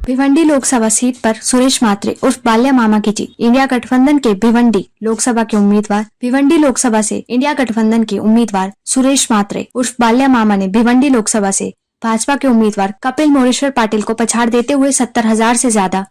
Bhiwandi Lok Sabha seat पर सुरेश मात्रे उर्फ बाल्या मामा की जीत। इंडिया गठबंधन के भिवंडी लोकसभा के उम्मीदवार भिवंडी लोकसभा से इंडिया गठबंधन के उम्मीदवार सुरेश मात्रे उर्फ बाल्या मामा ने भिवंडी लोकसभा से भाजपा के उम्मीदवार कपिल मोरेश्वर पाटिल को पछाड़ देते हुए 70,000 से ज्यादा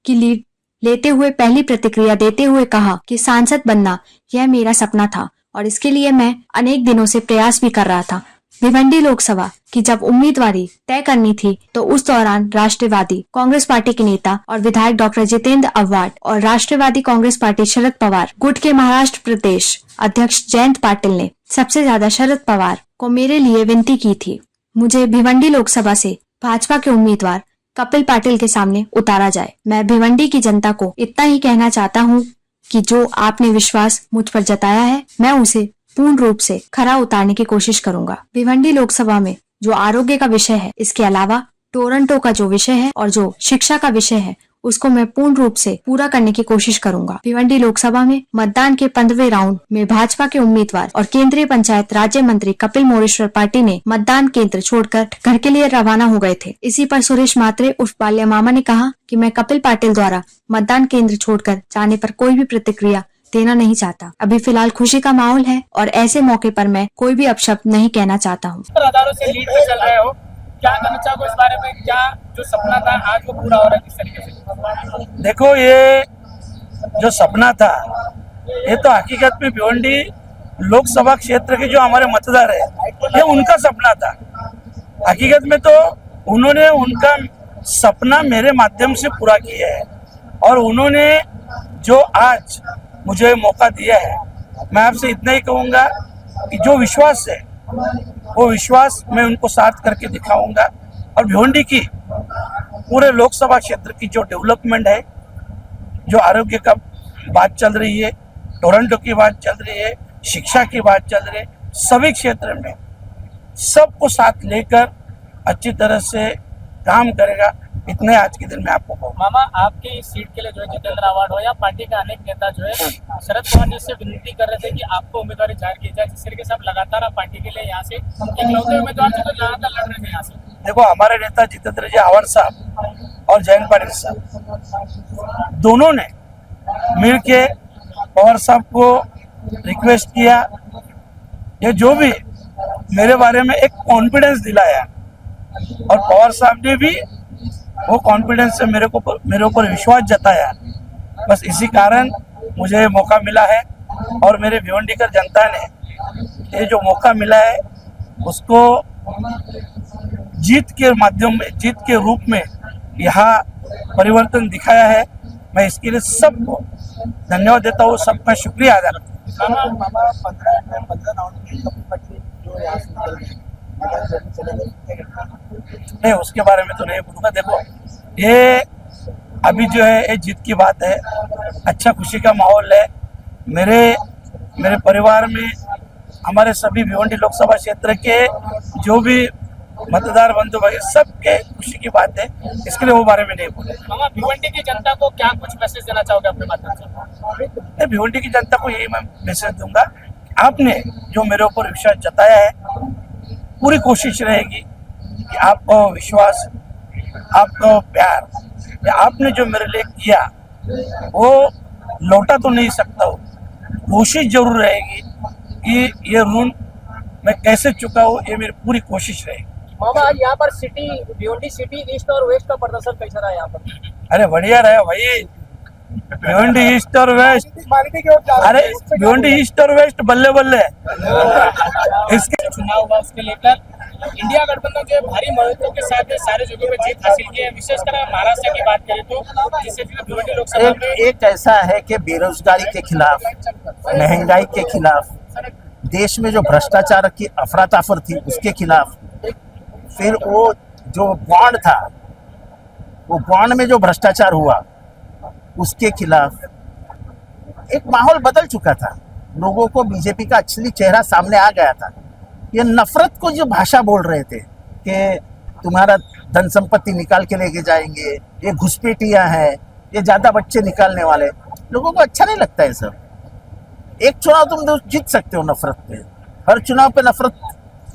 की लीड लेते हुए पहली प्रतिक्रिया देते हुए कहा कि सांसद बनना यह मेरा सपना था और इसके लिए मैं अनेक दिनों से प्रयास भी कर रहा था। भिवंडी लोकसभा की जब उम्मीदवारी तय करनी थी तो उस दौरान राष्ट्रवादी कांग्रेस पार्टी के नेता और विधायक डॉक्टर जितेंद्र आव्हाड और राष्ट्रवादी कांग्रेस पार्टी शरद पवार गुट के महाराष्ट्र प्रदेश अध्यक्ष जयंत पाटिल ने सबसे ज्यादा शरद पवार को मेरे लिए विनती की थी। मुझे भिवंडी लोकसभा से भाजपा के उम्मीदवार कपिल पाटिल के सामने उतारा जाए। मैं भिवंडी की जनता को इतना ही कहना चाहता हूँ कि जो आपने विश्वास मुझ पर जताया है मैं उसे पूर्ण रूप से खरा उतारने की कोशिश करूंगा। भिवंडी लोकसभा में जो आरोग्य का विषय है, इसके अलावा टोरंटो का जो विषय है और जो शिक्षा का विषय है उसको मैं पूर्ण रूप से पूरा करने की कोशिश करूंगा। भिवंडी लोकसभा में मतदान के 15वें राउंड में भाजपा के उम्मीदवार और केंद्रीय पंचायत राज्य मंत्री कपिल मोरेश्वर पाटिल ने मतदान केंद्र छोड़कर घर के लिए रवाना हो गए थे। इसी पर सुरेश मात्रे उर्फ बाल्या मामा ने कहा कि मैं कपिल पाटिल द्वारा मतदान केंद्र छोड़कर जाने पर कोई भी प्रतिक्रिया देना नहीं चाहता। अभी फिलहाल खुशी का माहौल है और ऐसे मौके पर मैं कोई भी अपशब्द नहीं कहना चाहता हूँ। आधारों से लीड पे चल रहे हो, क्या कहना चाहोगे इस बारे में? क्या जो सपना था आज वो पूरा हो रहा है किस तरीके से? देखो, ये जो सपना था ये तो हकीकत में भिवंडी लोकसभा क्षेत्र के जो हमारे मतदार है ये उनका सपना था। हकीकत में तो उन्होंने उनका सपना मेरे माध्यम से पूरा किया है और उन्होंने जो आज मुझे मौका दिया है, मैं आपसे इतना ही कहूँगा कि जो विश्वास है वो विश्वास मैं उनको साथ करके दिखाऊंगा और भिवंडी की पूरे लोकसभा क्षेत्र की जो डेवलपमेंट है, जो आरोग्य का बात चल रही है, टोरंटो की बात चल रही है, शिक्षा की बात चल रही है, सभी क्षेत्र में सबको साथ लेकर अच्छी तरह से काम करेगा। इतने आज के दिन में आपको कहूँ। मामा, आपकी इस सीट के लिए जो है जितेंद्र आव्हाड हो या पार्टी के अनेक नेता जो है शरद पवार जी से विनती कर रहे थे कि आपको उम्मीदवारी जाहिर की जाए, जिस तरीके से आप लगातार पार्टी के लिए यहाँ से इकलौते उम्मीदवार से तो लगातार लड़ रहे थे यहाँ से। देखो, हमारे नेता जितेंद्र जी आव्हाड साहब और जयंत पाटिल साहब दोनों ने मिल के पवार साहब को रिक्वेस्ट किया, ये जो भी मेरे बारे में एक कॉन्फिडेंस दिलाया और पवार साहब ने भी वो कॉन्फिडेंस से मेरे ऊपर विश्वास जताया। बस इसी कारण मुझे मौका मिला है और मेरे भिवंडीकर जनता ने ये जो मौका मिला है उसको जीत के माध्यम में, जीत के रूप में यहाँ परिवर्तन दिखाया है। मैं इसके लिए सबको धन्यवाद देता हूँ, सबका शुक्रिया अदा करता हूँ। नहीं, उसके बारे में तो नहीं बोलूँगा। देखो, ये अभी जो है ये जीत की बात है, अच्छा खुशी का माहौल है। मेरे परिवार में हमारे सभी भिवंडी लोकसभा क्षेत्र के जो भी मतदार बंधु भाई सबके खुशी की बात है, इसके लिए वो बारे में नहीं बोले। मामा, भिवंडी की जनता को क्या कुछ मैसेज देना चाहोगे अपने माध्यम से? भिवंडी की जनता को यही मैं मैसेज दूंगा, आपने जो मेरे ऊपर विश्वास जताया है, पूरी कोशिश रहेगी कि आपको विश्वास, आपको प्यार, आपने जो मेरे लिए किया वो लौटा तो नहीं सकता हूँ, कोशिश जरूर रहेगी कि ये ऋण मैं कैसे चुकाऊँ, ये मेरी पूरी कोशिश रहेगी। मामा, आज यहाँ पर भिवंडी सिटी ईस्ट और वेस्ट का प्रदर्शन कैसा रहा यहाँ पर? अरे बढ़िया रहा भाई, भिवंडी ईस्ट और वेस्ट, अरे भिवंडी ईस्ट और वेस्ट बल्ले बल्ले। इसके चुनाव हुआ, उसके लेकर इंडिया गठबंधन जो भारी महत्व के साथ सारे जगहों पे जीत हासिल की है। विशेषकर महाराष्ट्र की बात करें तो जिससे भिवंडी लोकसभा में एक ऐसा है कि बेरोजगारी के खिलाफ, महंगाई के खिलाफ, देश में जो भ्रष्टाचार की अफरा तफर थी उसके खिलाफ, फिर वो जो बॉन्ड था, वो बॉन्ड में जो भ्रष्टाचार हुआ उसके खिलाफ एक माहौल बदल चुका था। लोगों को बीजेपी का असली चेहरा सामने आ गया था। ये नफरत को जो भाषा बोल रहे थे कि तुम्हारा धन संपत्ति निकाल के लेके जाएंगे, ये घुसपैठियां हैं, ये ज्यादा बच्चे निकालने वाले, लोगों को अच्छा नहीं लगता है सब। एक चुनाव तुम जीत सकते हो नफरत पे, हर चुनाव पे नफरत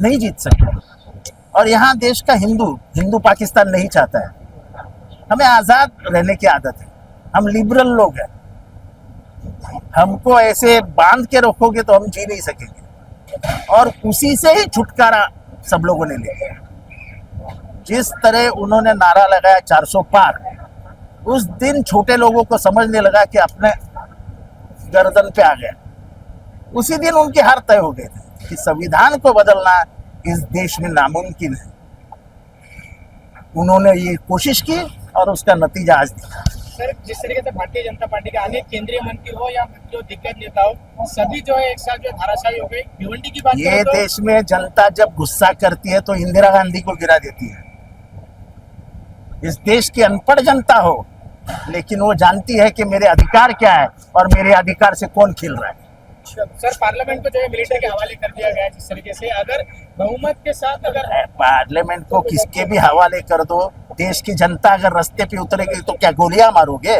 नहीं जीत सकते। और यहाँ देश का हिंदू पाकिस्तान नहीं चाहता है। हमें आजाद रहने की आदत है, हम लिबरल लोग हैं। हमको ऐसे बांध के रखोगे तो हम जी नहीं सकेंगे, और उसी से ही छुटकारा सब लोगों ने लिया। जिस तरह उन्होंने नारा लगाया 400 पार, उस दिन छोटे लोगों को समझने लगा कि अपने गर्दन पे आ गया। उसी दिन उनकी हार तय हो गई थी कि संविधान को बदलना इस देश में नामुमकिन है। उन्होंने ये कोशिश की और उसका नतीजा आज दिखा। सर, जिस तरीके से भारतीय जनता पार्टी के अनेक केंद्रीय मंत्री हो या जो दिग्गज नेता हो, सभी जो है एक साथ जो धाराशायी हो गई। भिवंडी की बात ये करें तो देश में जनता जब गुस्सा करती है तो इंदिरा गांधी को गिरा देती है। इस देश की अनपढ़ जनता हो, लेकिन वो जानती है कि मेरे अधिकार क्या है और मेरे अधिकार से कौन खेल रहा है। सर, पार्लियामेंट को जो है मिलिट्री के हवाले कर दिया गया है। जिस तरीके से अगर बहुमत के साथ अगर पार्लियामेंट को किसके भी हवाले कर दो, देश की जनता अगर रास्ते पे उतरेगी तो क्या गोलियां मारोगे?